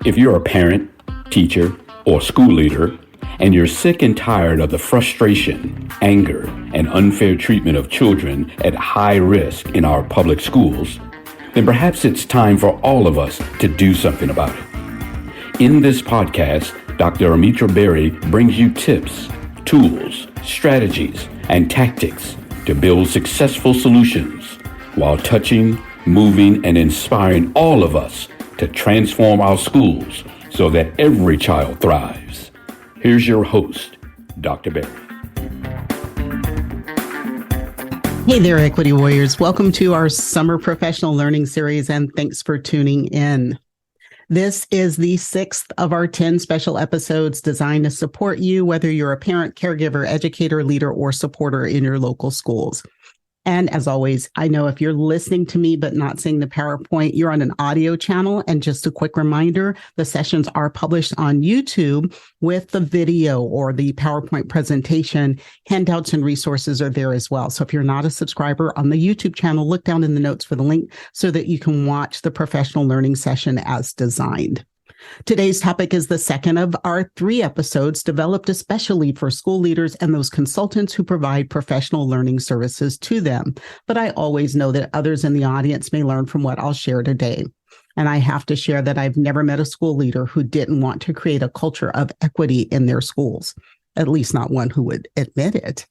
If you're a parent, teacher, or school leader, and you're sick and tired of the frustration, anger, and unfair treatment of children at high risk in our public schools, then perhaps it's time for all of us to do something about it. In this podcast, Dr. Amitra Berry brings you tips, tools, strategies, and tactics to build successful solutions while touching, moving, and inspiring all of us to transform our schools so that every child thrives. Here's your host, Dr. Berry. Hey there, Equity Warriors. Welcome to our Summer Professional Learning Series, and thanks for tuning in. This is the 6th of our 10 special episodes designed to support you, whether you're a parent, caregiver, educator, leader, or supporter in your local schools. And as always, I know if you're listening to me but not seeing the PowerPoint, you're on an audio channel. And just a quick reminder, the sessions are published on YouTube with the video or the PowerPoint presentation. Handouts and resources are there as well. So if you're not a subscriber on the YouTube channel, look down in the notes for the link so that you can watch the professional learning session as designed. Today's topic is the second of our 3 episodes developed especially for school leaders and those consultants who provide professional learning services to them. But I always know that others in the audience may learn from what I'll share today. And I have to share that I've never met a school leader who didn't want to create a culture of equity in their schools, at least not one who would admit it.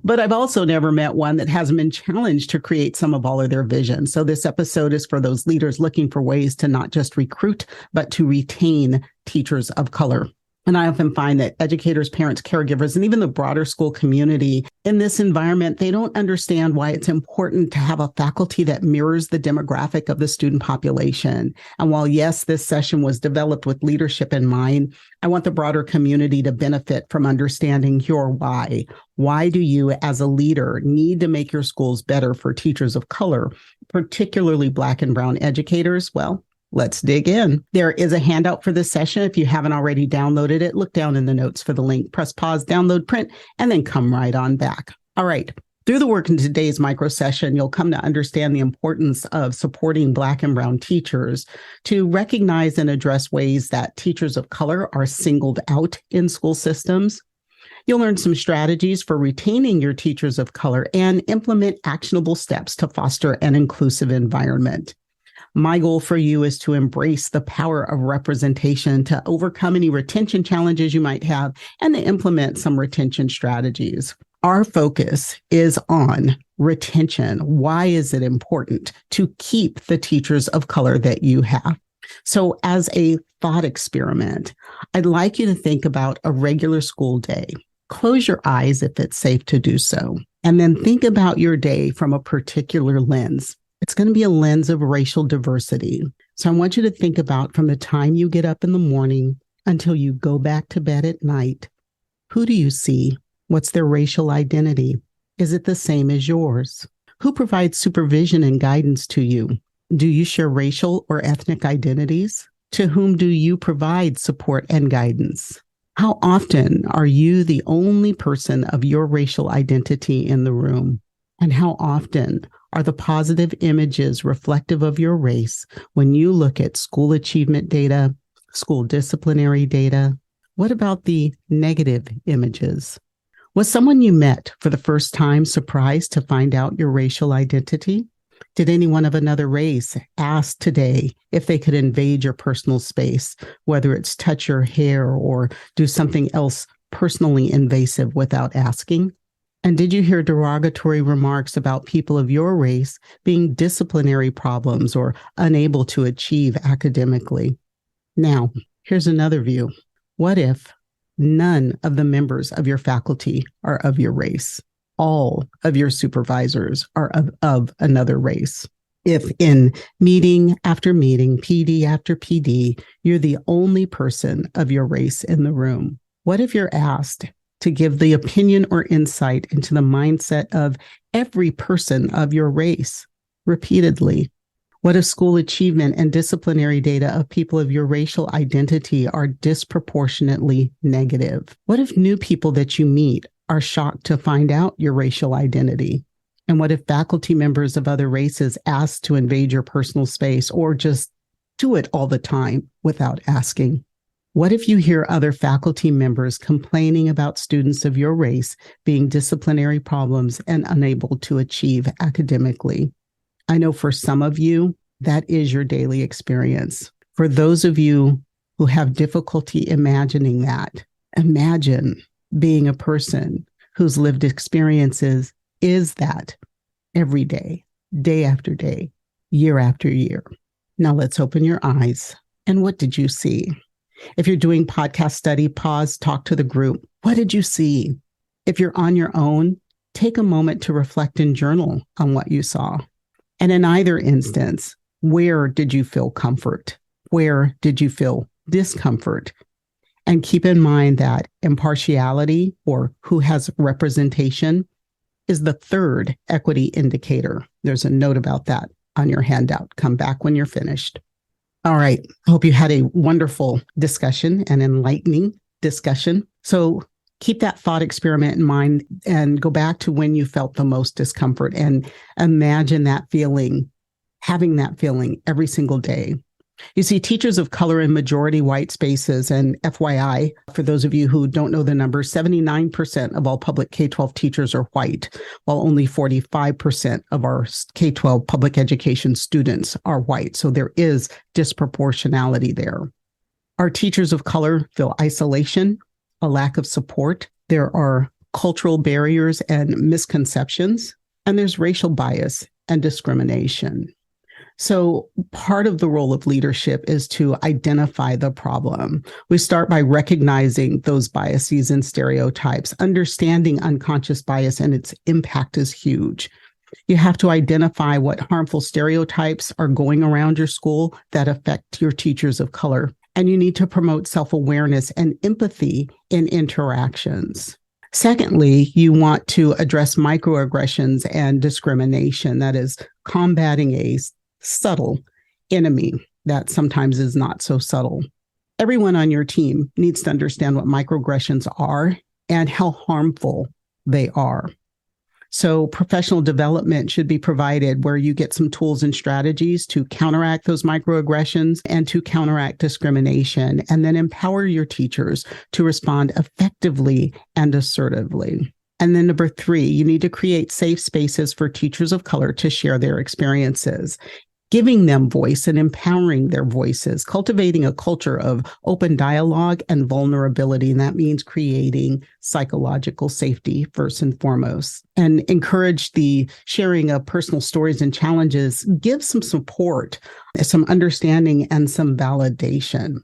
But I've also never met one that hasn't been challenged to create some of all of their vision. So this episode is for those leaders looking for ways to not just recruit, but to retain teachers of color. And I often find that educators, parents, caregivers, and even the broader school community in this environment, they don't understand why it's important to have a faculty that mirrors the demographic of the student population. And while, yes, this session was developed with leadership in mind, I want the broader community to benefit from understanding your why. Why do you, as a leader, need to make your schools better for teachers of color, particularly Black and Brown educators? Well, let's dig in. There is a handout for this session. If you haven't already downloaded it, look down in the notes for the link, press pause, download, print, and then come right on back. All right. Through the work in today's micro session, you'll come to understand the importance of supporting Black and Brown teachers to recognize and address ways that teachers of color are singled out in school systems. You'll learn some strategies for retaining your teachers of color and implement actionable steps to foster an inclusive environment. My goal for you is to embrace the power of representation to overcome any retention challenges you might have and to implement some retention strategies. Our focus is on retention. Why is it important to keep the teachers of color that you have? So as a thought experiment, I'd like you to think about a regular school day. Close your eyes if it's safe to do so, and then think about your day from a particular lens. It's going to be a lens of racial diversity. So I want you to think about from the time you get up in the morning until you go back to bed at night. Who do you see? What's their racial identity? Is it the same as yours? Who provides supervision and guidance to you? Do you share racial or ethnic identities? To whom do you provide support and guidance? How often are you the only person of your racial identity in the room? And how often are the positive images reflective of your race when you look at school achievement data, school disciplinary data? What about the negative images? Was someone you met for the first time surprised to find out your racial identity? Did anyone of another race ask today if they could invade your personal space, whether it's touch your hair or do something else personally invasive without asking? And did you hear derogatory remarks about people of your race being disciplinary problems or unable to achieve academically? Now, here's another view. What if none of the members of your faculty are of your race? All of your supervisors are of another race. If in meeting after meeting, PD after PD, you're the only person of your race in the room? What if you're asked to give the opinion or insight into the mindset of every person of your race repeatedly? What if school achievement and disciplinary data of people of your racial identity are disproportionately negative? What if new people that you meet are shocked to find out your racial identity? And what if faculty members of other races ask to invade your personal space or just do it all the time without asking? What if you hear other faculty members complaining about students of your race being disciplinary problems and unable to achieve academically? I know for some of you, that is your daily experience. For those of you who have difficulty imagining that, imagine being a person whose lived experiences is that every day, day after day, year after year. Now let's open your eyes. And what did you see? If you're doing podcast study, pause, talk to the group. What did you see? If you're on your own, take a moment to reflect and journal on what you saw. And in either instance, where did you feel comfort? Where did you feel discomfort? And keep in mind that impartiality, or who has representation, is the third equity indicator. There's a note about that on your handout. Come back when you're finished. All right. I hope you had a wonderful discussion, an enlightening discussion. So keep that thought experiment in mind and go back to when you felt the most discomfort and imagine that feeling, having that feeling every single day. You see, teachers of color in majority white spaces, and FYI, for those of you who don't know the numbers, 79% of all public K-12 teachers are white, while only 45% of our K-12 public education students are white. So there is disproportionality there. Our teachers of color feel isolation, a lack of support. There are cultural barriers and misconceptions, and there's racial bias and discrimination. So part of the role of leadership is to identify the problem. We start by recognizing those biases and stereotypes. Understanding unconscious bias and its impact is huge. You have to identify what harmful stereotypes are going around your school that affect your teachers of color. And you need to promote self-awareness and empathy in interactions. Secondly, you want to address microaggressions and discrimination. That is combating a subtle enemy that sometimes is not so subtle. Everyone on your team needs to understand what microaggressions are and how harmful they are. So professional development should be provided where you get some tools and strategies to counteract those microaggressions and to counteract discrimination, and then empower your teachers to respond effectively and assertively. And then number 3, you need to create safe spaces for teachers of color to share their experiences, giving them voice and empowering their voices, cultivating a culture of open dialogue and vulnerability. And that means creating psychological safety first and foremost. And encourage the sharing of personal stories and challenges. Give some support, some understanding, and some validation.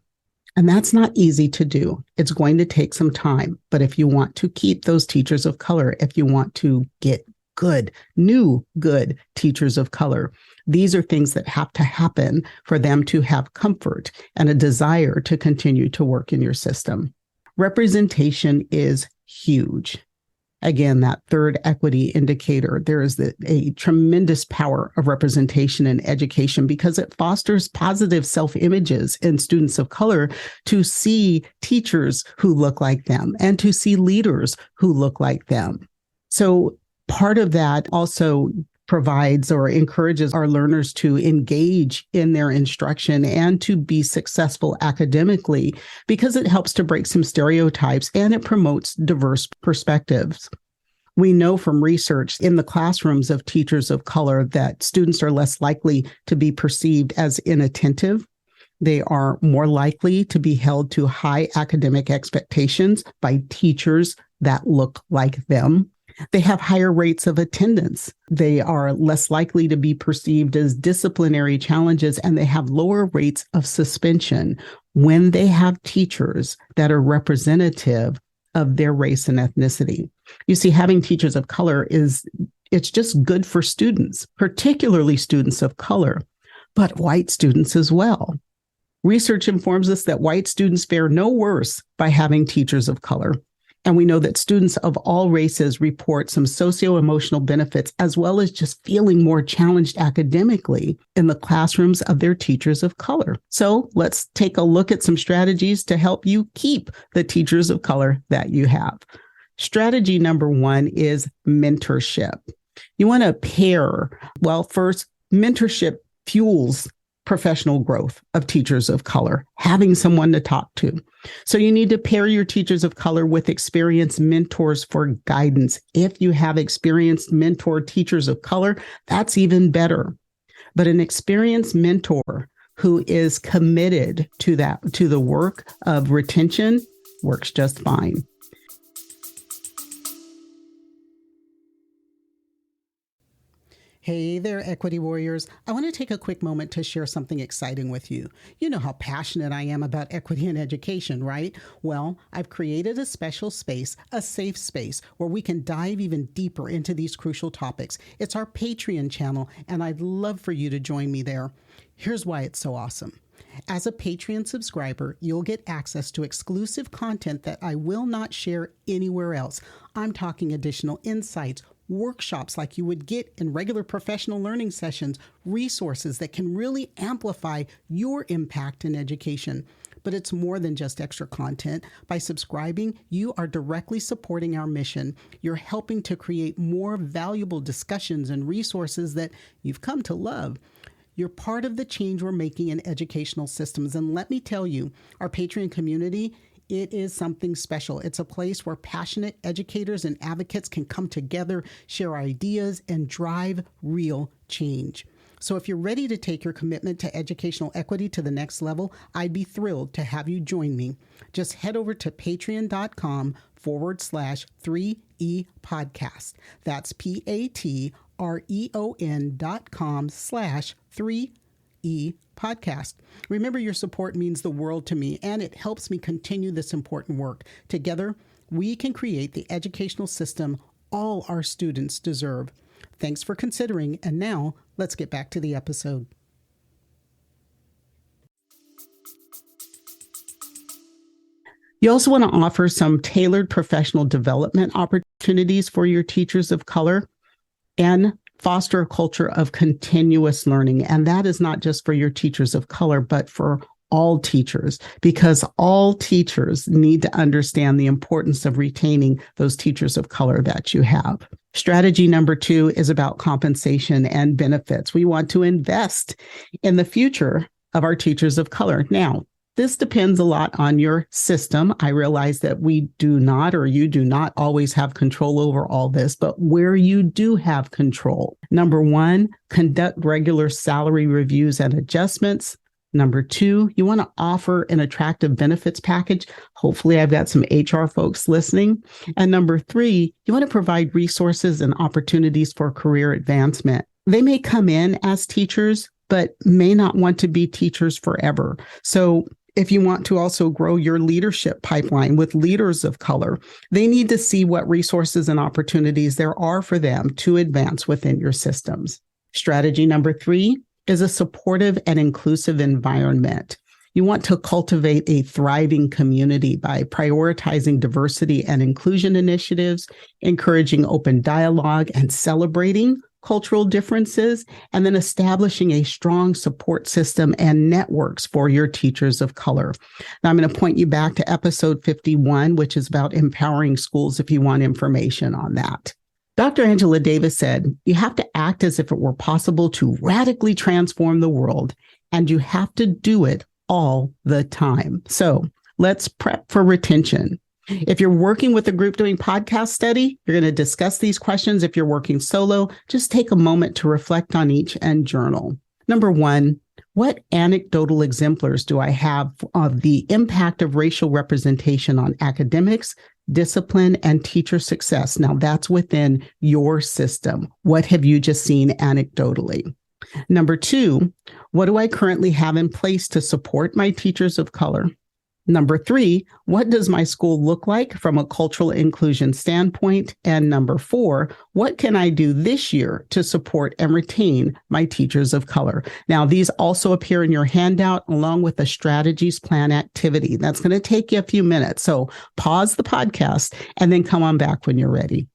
And that's not easy to do. It's going to take some time. But if you want to keep those teachers of color, if you want to get good teachers of color, these are things that have to happen for them to have comfort and a desire to continue to work in your system. Representation is huge. Again, that third equity indicator, there is a tremendous power of representation in education because it fosters positive self-images in students of color to see teachers who look like them and to see leaders who look like them. So part of that also provides or encourages our learners to engage in their instruction and to be successful academically because it helps to break some stereotypes and it promotes diverse perspectives. We know from research in the classrooms of teachers of color that students are less likely to be perceived as inattentive. They are more likely to be held to high academic expectations by teachers that look like them. They have higher rates of attendance. They are less likely to be perceived as disciplinary challenges, and they have lower rates of suspension when they have teachers that are representative of their race and ethnicity. You see, having teachers of color it's just good for students, particularly students of color, but white students as well. Research informs us that white students fare no worse by having teachers of color. And we know that students of all races report some socio-emotional benefits, as well as just feeling more challenged academically in the classrooms of their teachers of color. So let's take a look at some strategies to help you keep the teachers of color that you have. Strategy number 1 is mentorship. You want to pair, first, mentorship fuels professional growth of teachers of color, having someone to talk to. So you need to pair your teachers of color with experienced mentors for guidance. If you have experienced mentor teachers of color, that's even better. But an experienced mentor who is committed to the work of retention works just fine. Hey there, Equity Warriors. I want to take a quick moment to share something exciting with you. You know how passionate I am about equity in education, right? Well, I've created a special space, a safe space, where we can dive even deeper into these crucial topics. It's our Patreon channel, and I'd love for you to join me there. Here's why it's so awesome. As a Patreon subscriber, you'll get access to exclusive content that I will not share anywhere else. I'm talking additional insights, workshops like you would get in regular professional learning sessions, resources that can really amplify your impact in education. But it's more than just extra content. By subscribing, you are directly supporting our mission. You're helping to create more valuable discussions and resources that you've come to love. You're part of the change we're making in educational systems. And let me tell you, our Patreon community, it is something special. It's a place where passionate educators and advocates can come together, share ideas, and drive real change. So if you're ready to take your commitment to educational equity to the next level, I'd be thrilled to have you join me. Just head over to patreon.com/3E podcast. That's patreon.com/3E podcast. Remember, your support means the world to me, and it helps me continue this important work. Together, we can create the educational system all our students deserve. Thanks for considering, and now let's get back to the episode. You also want to offer some tailored professional development opportunities for your teachers of color and foster a culture of continuous learning. And that is not just for your teachers of color, but for all teachers, because all teachers need to understand the importance of retaining those teachers of color that you have. Strategy number 2 is about compensation and benefits. We want to invest in the future of our teachers of color. Now, this depends a lot on your system. I realize that we do not, or you do not always have control over all this, but where you do have control, number 1, conduct regular salary reviews and adjustments. Number 2, you want to offer an attractive benefits package. Hopefully, I've got some HR folks listening. And number 3, you want to provide resources and opportunities for career advancement. They may come in as teachers, but may not want to be teachers forever. So if you want to also grow your leadership pipeline with leaders of color, they need to see what resources and opportunities there are for them to advance within your systems. Strategy number 3 is a supportive and inclusive environment. You want to cultivate a thriving community by prioritizing diversity and inclusion initiatives, encouraging open dialogue and celebrating cultural differences, and then establishing a strong support system and networks for your teachers of color. Now, I'm going to point you back to episode 51, which is about empowering schools if you want information on that. Dr. Angela Davis said, you have to act as if it were possible to radically transform the world, and you have to do it all the time. So let's prep for retention. If you're working with a group doing podcast study, you're going to discuss these questions. If you're working solo, just take a moment to reflect on each and journal. Number 1, what anecdotal exemplars do I have of the impact of racial representation on academics, discipline, and teacher success? Now, that's within your system. What have you just seen anecdotally? Number 2, what do I currently have in place to support my teachers of color? Number 3, what does my school look like from a cultural inclusion standpoint? And number 4, what can I do this year to support and retain my teachers of color? Now, these also appear in your handout along with the strategies plan activity. That's going to take you a few minutes. So pause the podcast and then come on back when you're ready.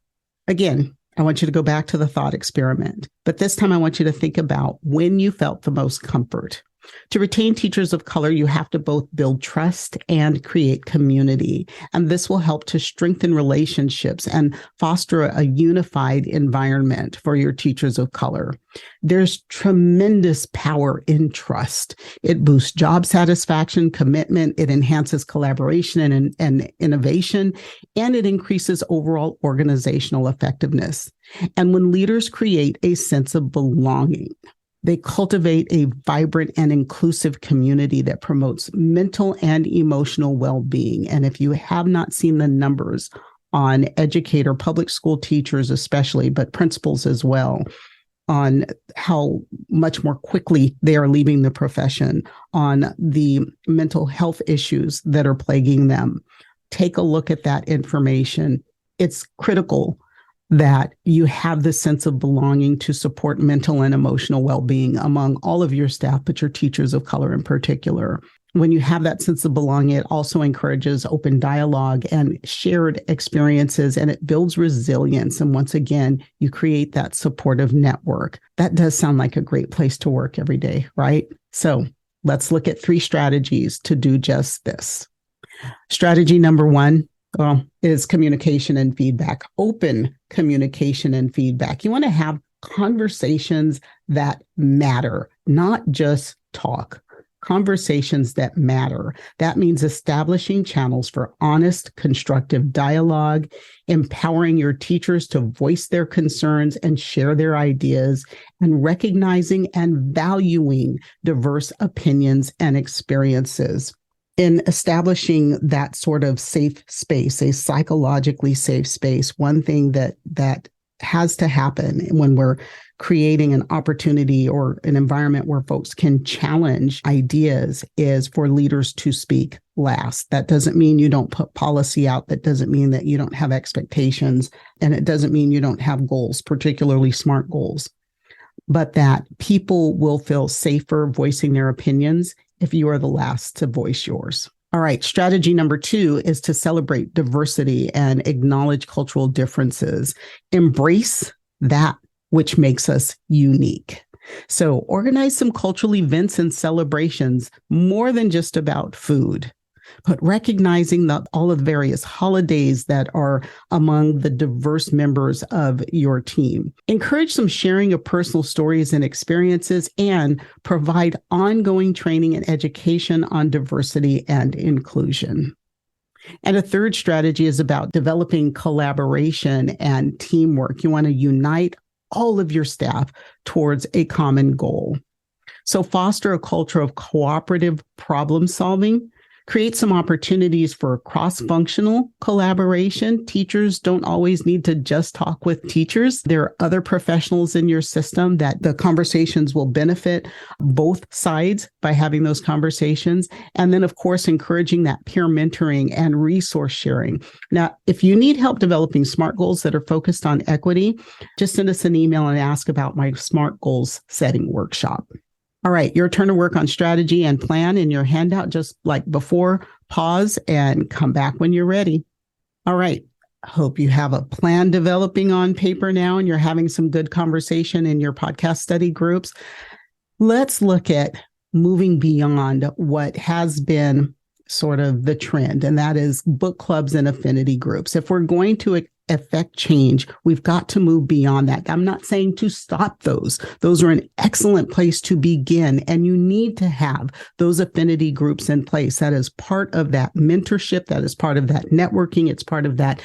Again, I want you to go back to the thought experiment, but this time I want you to think about when you felt the most comfort. To retain teachers of color, you have to both build trust and create community. And this will help to strengthen relationships and foster a unified environment for your teachers of color. There's tremendous power in trust. It boosts job satisfaction, commitment, it enhances collaboration and innovation, and it increases overall organizational effectiveness. And when leaders create a sense of belonging, they cultivate a vibrant and inclusive community that promotes mental and emotional well-being. And if you have not seen the numbers on educator, public school teachers especially, but principals as well, on how much more quickly they are leaving the profession, on the mental health issues that are plaguing them, take a look at that information. It's critical that you have the sense of belonging to support mental and emotional well-being among all of your staff, but your teachers of color in particular. When you have that sense of belonging, it also encourages open dialogue and shared experiences, and it builds resilience. And once again, you create that supportive network. That does sound like a great place to work every day, right? So let's look at 3 strategies to do just this. Strategy number 1, is communication and feedback. Open communication and feedback. You want to have conversations that matter, not just talk. Conversations that matter. That means establishing channels for honest, constructive dialogue, empowering your teachers to voice their concerns and share their ideas, and recognizing and valuing diverse opinions and experiences. In establishing that sort of safe space, a psychologically safe space, one thing that has to happen when we're creating an opportunity or an environment where folks can challenge ideas is for leaders to speak last. That doesn't mean you don't put policy out. That doesn't mean that you don't have expectations. And it doesn't mean you don't have goals, particularly SMART goals, but that people will feel safer voicing their opinions if you are the last to voice yours. All right, strategy number 2 is to celebrate diversity and acknowledge cultural differences. Embrace that which makes us unique. So organize some cultural events and celebrations more than just about food, but recognizing all of the various holidays that are among the diverse members of your team. Encourage some sharing of personal stories and experiences, and provide ongoing training and education on diversity and inclusion. And a third strategy is about developing collaboration and teamwork. You want to unite all of your staff towards a common goal. So foster a culture of cooperative problem solving. Create some opportunities for cross-functional collaboration. Teachers don't always need to just talk with teachers. There are other professionals in your system that the conversations will benefit both sides by having those conversations. And then, of course, encouraging that peer mentoring and resource sharing. Now, if you need help developing SMART goals that are focused on equity, just send us an email and ask about my SMART goals setting workshop. All right, your turn to work on strategy and plan in your handout, just like before. Pause and come back when you're ready. All right, hope you have a plan developing on paper now and you're having some good conversation in your podcast study groups. Let's look at moving beyond what has been sort of the trend, and that is book clubs and affinity groups. If we're going to affect change, we've got to move beyond that. I'm not saying to stop those. Those are an excellent place to begin, and you need to have those affinity groups in place. That is part of that mentorship. That is part of that networking. It's part of that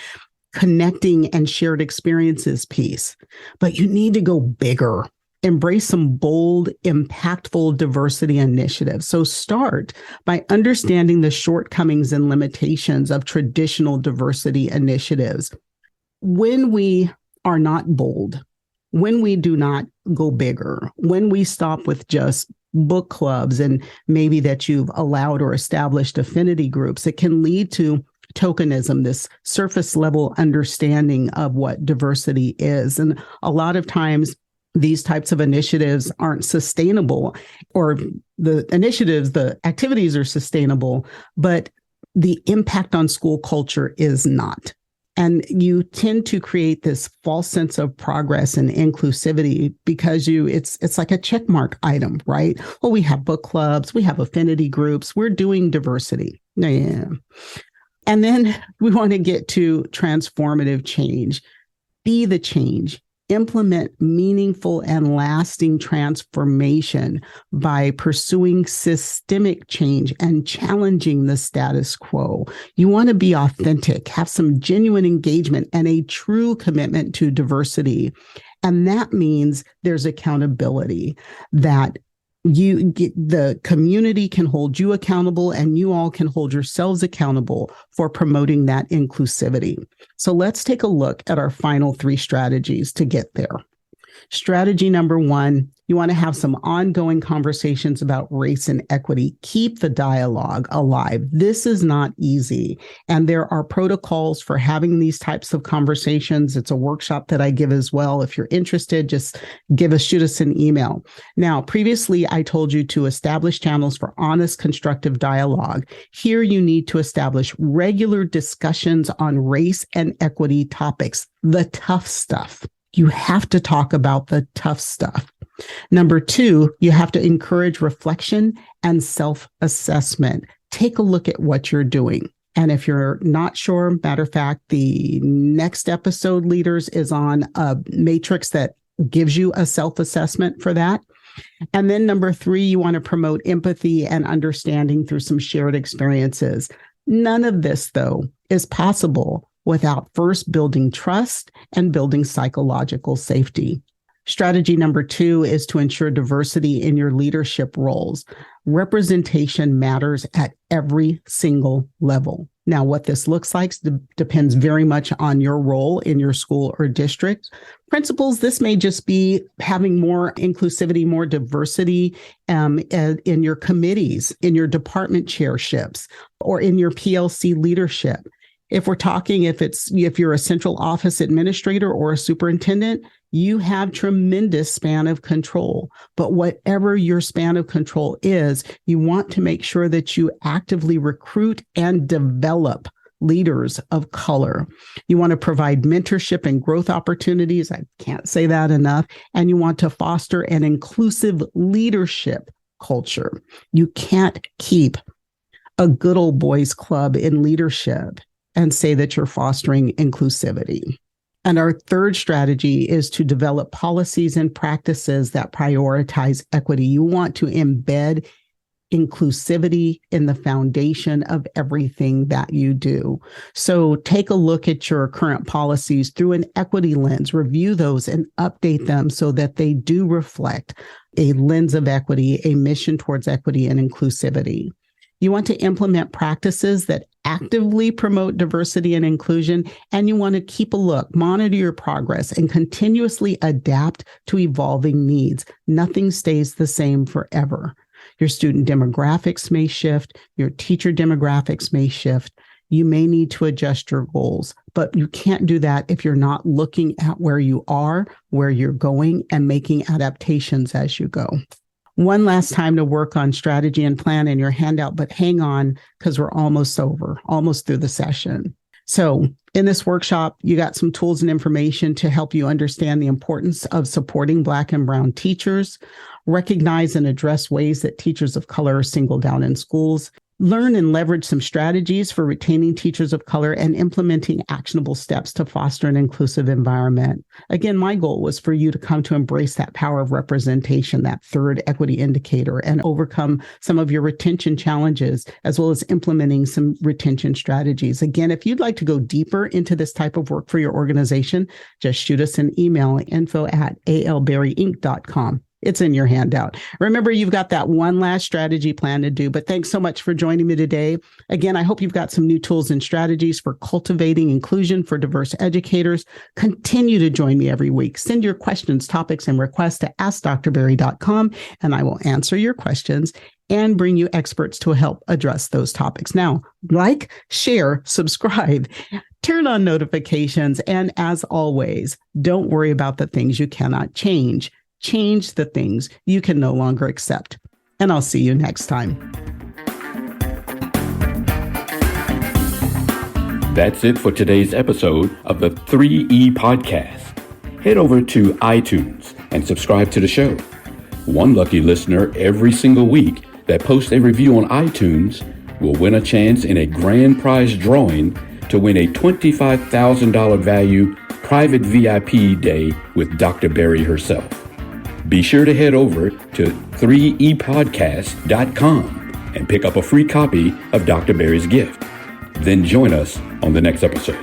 connecting and shared experiences piece. But you need to go bigger. Embrace some bold, impactful diversity initiatives. So start by understanding the shortcomings and limitations of traditional diversity initiatives. When we are not bold, when we do not go bigger, when we stop with just book clubs and maybe that you've allowed or established affinity groups, it can lead to tokenism, this surface level understanding of what diversity is. And a lot of times these types of initiatives aren't sustainable, or the activities are sustainable, but the impact on school culture is not. And you tend to create this false sense of progress and inclusivity because it's like a check mark item, right? Well, we have book clubs, we have affinity groups, we're doing diversity. Yeah. And then we want to get to transformative change. Be the change. Implement meaningful and lasting transformation by pursuing systemic change and challenging the status quo. You want to be authentic, have some genuine engagement and a true commitment to diversity. And that means there's accountability, that the community can hold you accountable and you all can hold yourselves accountable for promoting that inclusivity. So let's take a look at our final 3 strategies to get there. Strategy number 1, you want to have some ongoing conversations about race and equity. Keep the dialogue alive. This is not easy. And there are protocols for having these types of conversations. It's a workshop that I give as well. If you're interested, just shoot us an email. Now, previously, I told you to establish channels for honest, constructive dialogue. Here, you need to establish regular discussions on race and equity topics, the tough stuff. You have to talk about the tough stuff. Number 2, you have to encourage reflection and self-assessment. Take a look at what you're doing. And if you're not sure, matter of fact, the next episode, Leaders, is on a matrix that gives you a self-assessment for that. And then number 3, you want to promote empathy and understanding through some shared experiences. None of this, though, is possible without first building trust and building psychological safety. Strategy number 2 is to ensure diversity in your leadership roles. Representation matters at every single level. Now, what this looks like depends very much on your role in your school or district. Principals, this may just be having more inclusivity, more diversity in your committees, in your department chairships, or in your PLC leadership. If you're a central office administrator or a superintendent, you have tremendous span of control. But whatever your span of control is, you want to make sure that you actively recruit and develop leaders of color. You want to provide mentorship and growth opportunities. I can't say that enough. And you want to foster an inclusive leadership culture. You can't keep a good old boys club in leadership and say that you're fostering inclusivity. And our 3rd strategy is to develop policies and practices that prioritize equity. You want to embed inclusivity in the foundation of everything that you do. So take a look at your current policies through an equity lens, review those and update them so that they do reflect a lens of equity, a mission towards equity and inclusivity. You want to implement practices that actively promote diversity and inclusion, and you want to keep a look, monitor your progress, and continuously adapt to evolving needs. Nothing stays the same forever. Your student demographics may shift, your teacher demographics may shift. You may need to adjust your goals, but you can't do that if you're not looking at where you are, where you're going, and making adaptations as you go. One last time to work on strategy and plan in your handout, but hang on because we're almost through the session. So in this workshop, you got some tools and information to help you understand the importance of supporting Black and Brown teachers, recognize and address ways that teachers of color are singled out in schools, learn and leverage some strategies for retaining teachers of color and implementing actionable steps to foster an inclusive environment. Again, my goal was for you to come to embrace that power of representation, that 3rd equity indicator, and overcome some of your retention challenges, as well as implementing some retention strategies. Again, if you'd like to go deeper into this type of work for your organization, just shoot us an email, info@alberryinc.com. It's in your handout. Remember, you've got that one last strategy plan to do, but thanks so much for joining me today. Again, I hope you've got some new tools and strategies for cultivating inclusion for diverse educators. Continue to join me every week. Send your questions, topics, and requests to askdrberry.com, and I will answer your questions and bring you experts to help address those topics. Now, like, share, subscribe, turn on notifications, and as always, don't worry about the things you cannot change. Change the things you can no longer accept. And I'll see you next time. That's it for today's episode of the 3E Podcast. Head over to iTunes and subscribe to the show. One lucky listener every single week that posts a review on iTunes will win a chance in a grand prize drawing to win a $25,000 value private VIP day with Dr. Berry herself. Be sure to head over to 3epodcast.com and pick up a free copy of Dr. Berry's gift. Then join us on the next episode.